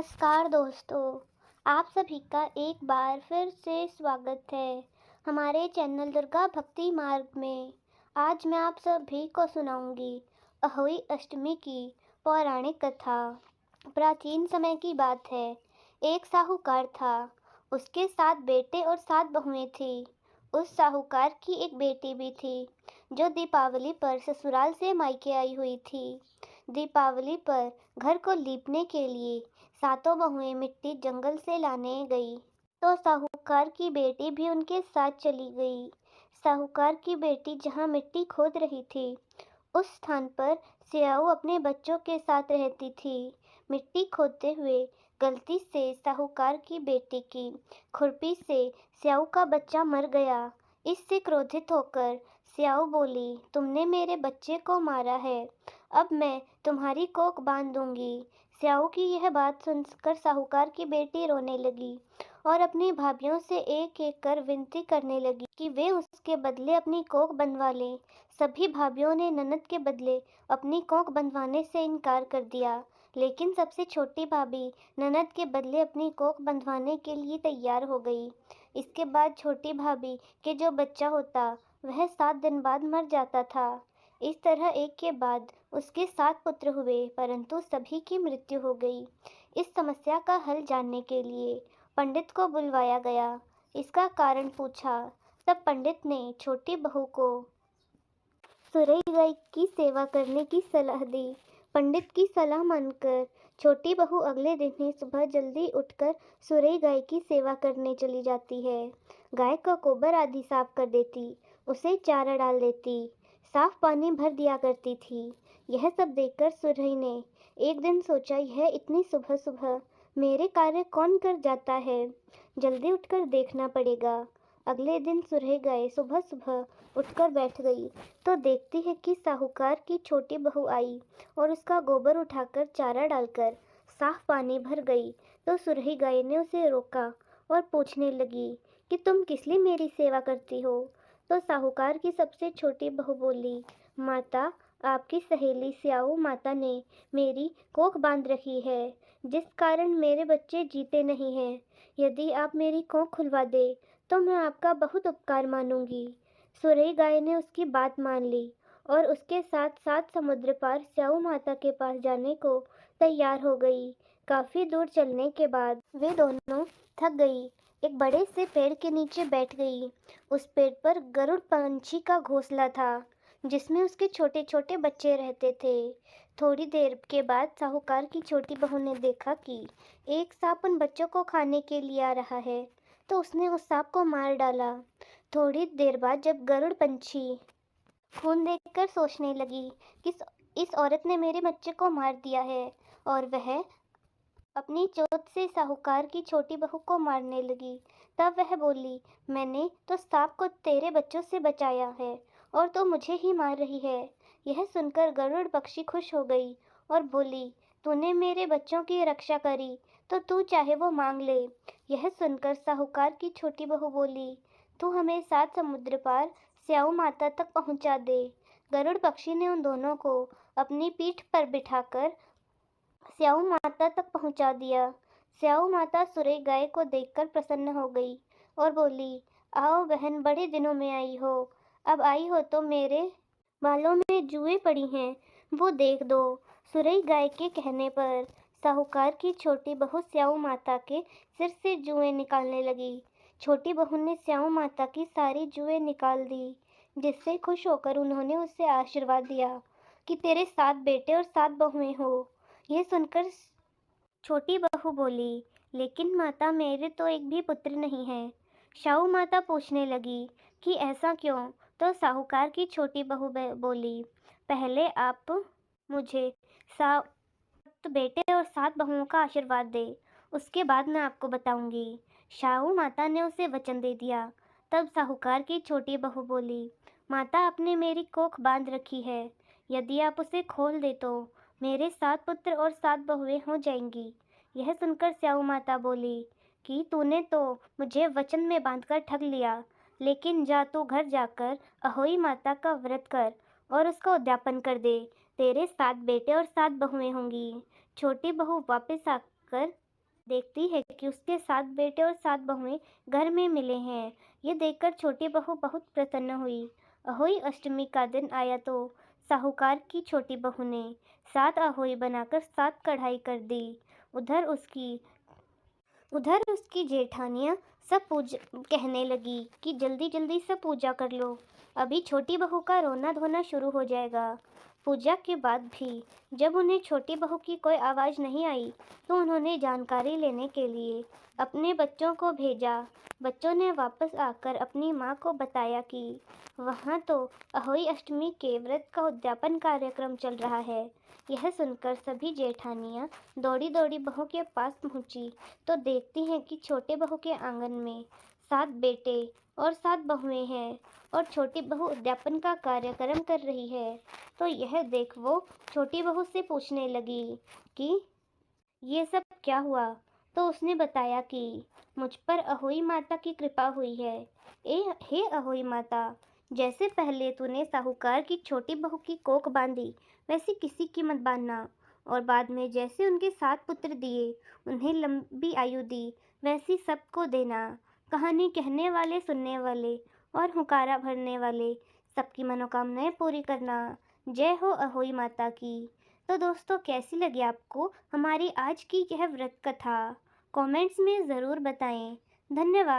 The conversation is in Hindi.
नमस्कार दोस्तों, आप सभी का एक बार फिर से स्वागत है हमारे चैनल दुर्गा भक्ति मार्ग में। आज मैं आप सभी को सुनाऊंगी अहोई अष्टमी की पौराणिक कथा। प्राचीन समय की बात है। एक साहूकार था। उसके 7 बेटे और 7 बहुएं थीं। उस साहूकार की एक बेटी भी थी, जो दीपावली पर ससुराल से मायके आई हुई थी। दीपावली पर घर को लीपने के लिए सातों बहुएं मिट्टी जंगल से लाने गई, तो साहूकार की बेटी भी उनके साथ चली गई। साहूकार की बेटी जहाँ मिट्टी खोद रही थी, उस स्थान पर स्याऊ अपने बच्चों के साथ रहती थी। मिट्टी खोदते हुए गलती से साहूकार की बेटी की खुरपी से स्याऊ का बच्चा मर गया। इससे क्रोधित होकर स्याऊ बोली, तुमने मेरे बच्चे को मारा है, अब मैं तुम्हारी कोख बांध दूंगी। स्याऊ की यह बात सुनकर साहूकार की बेटी रोने लगी और अपनी भाभियों से एक एक कर विनती करने लगी कि वे उसके बदले अपनी कोख बनवा लें। सभी भाभियों ने ननद के बदले अपनी कोख बंधवाने से इनकार कर दिया, लेकिन सबसे छोटी भाभी ननद के बदले अपनी कोख बंधवाने के लिए तैयार हो गई। इसके बाद छोटी भाभी के जो बच्चा होता, वह 7 दिन बाद मर जाता था। इस तरह एक के बाद उसके 7 पुत्र हुए, परंतु सभी की मृत्यु हो गई। इस समस्या का हल जानने के लिए पंडित को बुलवाया गया। इसका कारण पूछा। तब पंडित ने छोटी बहू को सुरई गाय की सेवा करने की सलाह दी। पंडित की सलाह मानकर छोटी बहू अगले दिन ही सुबह जल्दी उठकर सुरई गाय की सेवा करने चली जाती है। गाय का गोबर आदि साफ कर देती, उसे चारा डाल देती, साफ पानी भर दिया करती थी। यह सब देखकर सुरई ने एक दिन सोचा, यह इतनी सुबह सुबह मेरे कार्य कौन कर जाता है, जल्दी उठकर देखना पड़ेगा। अगले दिन सुरई गाय सुबह सुबह उठकर बैठ गई, तो देखती है कि साहूकार की छोटी बहू आई और उसका गोबर उठाकर चारा डालकर साफ पानी भर गई। तो सुरही गाय ने उसे रोका और पूछने लगी कि तुम किस लिए मेरी सेवा करती हो। तो साहूकार की सबसे छोटी बहू बोली, माता, आपकी सहेली स्याऊ माता ने मेरी कोख बांध रखी है, जिस कारण मेरे बच्चे जीते नहीं हैं। यदि आप मेरी कोख खुलवा दे तो मैं आपका बहुत उपकार मानूंगी। सुरई गाय ने उसकी बात मान ली और उसके साथ 7 समुद्र पार स्याऊ माता के पास जाने को तैयार हो गई। काफी दूर चलने के बाद वे दोनों थक गई। एक बड़े से पेड़ के नीचे बैठ गई। उस पेड़ पर गरुड़ पंछी का घोंसला था, जिसमें उसके छोटे छोटे बच्चे रहते थे। थोड़ी देर के बाद साहूकार की छोटी बहू ने देखा कि एक सांप उन बच्चों को खाने के लिए आ रहा है, तो उसने उस सांप को मार डाला। थोड़ी देर बाद जब गरुड़ पंछी खून देखकर सोचने लगी कि इस औरत ने मेरे बच्चे को मार दिया है, और वह अपनी चोट से साहूकार की छोटी बहू को मारने लगी। तब वह बोली, मैंने तो सांप को तेरे बच्चों से बचाया है और तू मुझे ही मार रही है। यह सुनकर गरुड़ पक्षी खुश हो गई और बोली, तूने मेरे बच्चों की रक्षा करी, तो तू चाहे वो मांग ले। यह सुनकर साहूकार की छोटी बहू बोली, तू हमें 7 समुद्र पार स्याऊ माता तक पहुंचा दे। गरुड़ पक्षी ने उन दोनों को अपनी पीठ पर बिठाकर स्याऊ माता तक पहुंचा दिया। स्याऊ माता सुरई गाय को देखकर प्रसन्न हो गई और बोली, आओ बहन, बड़े दिनों में आई हो। अब आई हो तो मेरे बालों में जुएं पड़ी हैं, वो देख दो। सुरई गाय के कहने पर साहूकार की छोटी बहू स्याऊ माता के सिर से जुएं निकालने लगी। छोटी बहू ने स्याऊ माता की सारी जुएं निकाल दी, जिससे खुश होकर उन्होंने उसे आशीर्वाद दिया कि तेरे 7 बेटे और 7 बहुएं हो। यह सुनकर छोटी बहू बोली, लेकिन माता, मेरे तो एक भी पुत्र नहीं है। साहू माता पूछने लगी कि ऐसा क्यों। तो साहूकार की छोटी बहू बोली, पहले आप मुझे 7 बेटे और 7 बहुओं का आशीर्वाद दे, उसके बाद मैं आपको बताऊंगी। साहू माता ने उसे वचन दे दिया। तब साहूकार की छोटी बहू बोली, माता, आपने मेरी कोख बांध रखी है, यदि आप उसे खोल दे तो मेरे 7 पुत्र और 7 बहुएं हो जाएंगी। यह सुनकर स्याऊ माता बोली कि तूने तो मुझे वचन में बांधकर ठग लिया, लेकिन जा तू घर जाकर अहोई माता का व्रत कर और उसका उद्यापन कर दे। तेरे 7 बेटे और 7 बहुएं होंगी। छोटी बहू वापस आकर देखती है कि उसके 7 बेटे और 7 बहुएं घर में मिले हैं। ये देखकर छोटी बहू बहुत प्रसन्न हुई। अहोई अष्टमी का दिन आया तो साहूकार की छोटी बहू ने 7 अहोई बनाकर 7 कढ़ाई कर दी। उधर उसकी उधर उसकी जेठानियां सब कहने लगी कि जल्दी जल्दी से पूजा कर लो, अभी छोटी बहू का रोना धोना शुरू हो जाएगा। पूजा के बाद भी जब उन्हें छोटी बहू की कोई आवाज़ नहीं आई तो उन्होंने जानकारी लेने के लिए अपने बच्चों को भेजा। बच्चों ने वापस आकर अपनी माँ को बताया कि वहाँ तो अहोई अष्टमी के व्रत का उद्यापन कार्यक्रम चल रहा है। यह सुनकर सभी जेठानियाँ दौड़ी दौड़ी बहू के पास पहुँची तो देखती हैं कि छोटे बहू के आंगन में 7 बेटे और 7 बहुएं हैं और छोटी बहू उद्यापन का कार्यक्रम कर रही है। तो यह देख वो छोटी बहू से पूछने लगी कि ये सब क्या हुआ। तो उसने बताया कि मुझ पर अहोई माता की कृपा हुई है। हे अहोई माता, जैसे पहले तूने साहूकार की छोटी बहू की कोख बांधी वैसे किसी की मत बांधना, और बाद में जैसे उनके 7 पुत्र दिए उन्हें लंबी आयु दी वैसी सबको देना। कहानी कहने वाले, सुनने वाले और हुकारा भरने वाले सबकी मनोकामनाएं पूरी करना। जय हो अहोई माता की। तो दोस्तों, कैसी लगी आपको हमारी आज की यह व्रत कथा? कमेंट्स में ज़रूर बताएं। धन्यवाद।